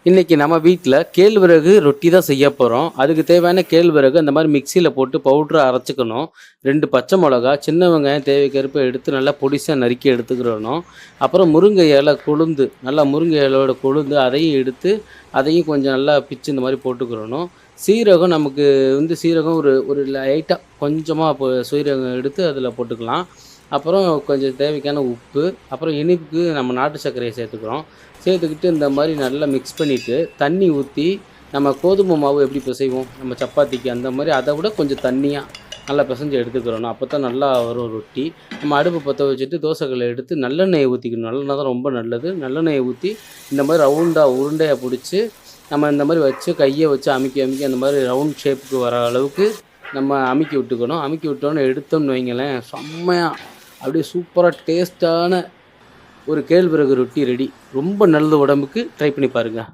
இன்னைக்கு நம்ம வீட்டில் கேழ்வரகு ரொட்டி தான் செய்ய போகிறோம். அதுக்கு தேவையான கேழ்வரகு அந்த மாதிரி மிக்சியில் போட்டு பவுட்ரு அரைச்சிக்கணும். 2 பச்சை மிளகா, சின்ன வெங்காயம் தேவைக்கேற்ப எடுத்து நல்லா பொடிசாக நறுக்கி எடுத்துக்கிறணும். அப்புறம் முருங்கை இலை கொழுந்து, நல்லா முருங்கை இலையோட கொழுந்து அதையும் எடுத்து அதையும் கொஞ்சம் நல்லா பிச்சு இந்த மாதிரி போட்டுக்கிறணும். சீரகம் நமக்கு சீரகம் ஒரு ஒரு லைட்டாக கொஞ்சமாக சீரகம் எடுத்து அதில் போட்டுக்கலாம். அப்புறம் கொஞ்சம் தேவைக்கான உப்பு, அப்புறம் இனிப்புக்கு நம்ம நாட்டு சர்க்கரையை சேர்த்துக்கிறோம். சேர்த்துக்கிட்டு இந்த மாதிரி நல்லா மிக்ஸ் பண்ணிவிட்டு தண்ணி ஊற்றி நம்ம கோதுமை மாவு எப்படி பிசைவோம் நம்ம சப்பாத்திக்கு, அந்த மாதிரி அதை விட கொஞ்சம் தண்ணியாக நல்லா பிசைஞ்சு எடுத்துக்கிறணும். அப்போ தான் நல்லா வரும் ரொட்டி. நம்ம அடுப்பு பற்ற வச்சுட்டு தோசைக்கல்லை எடுத்து நல்லெண்ணெயை ஊற்றிக்கணும். நல்லெண்ணெய் தான் ரொம்ப நல்லது. நல்லெண்ணெயை ஊற்றி இந்த மாதிரி ரவுண்டாக உருண்டையாக பிடிச்சி நம்ம இந்த மாதிரி வச்சு கையை வச்சு அமுக்கி அமுக்கி அந்த மாதிரி ரவுண்ட் ஷேப்புக்கு வர அளவுக்கு நம்ம அமுக்கி விட்டுக்கணும். அமுக்கி விட்டோன்னு எடுத்தோம்னு வைங்களேன், செம்மையாக அப்படியே சூப்பராக டேஸ்ட்டான ஒரு கேழ்வரகு ரொட்டி ரெடி. ரொம்ப நல்லது உடம்புக்கு. ட்ரை பண்ணி பாருங்கள்.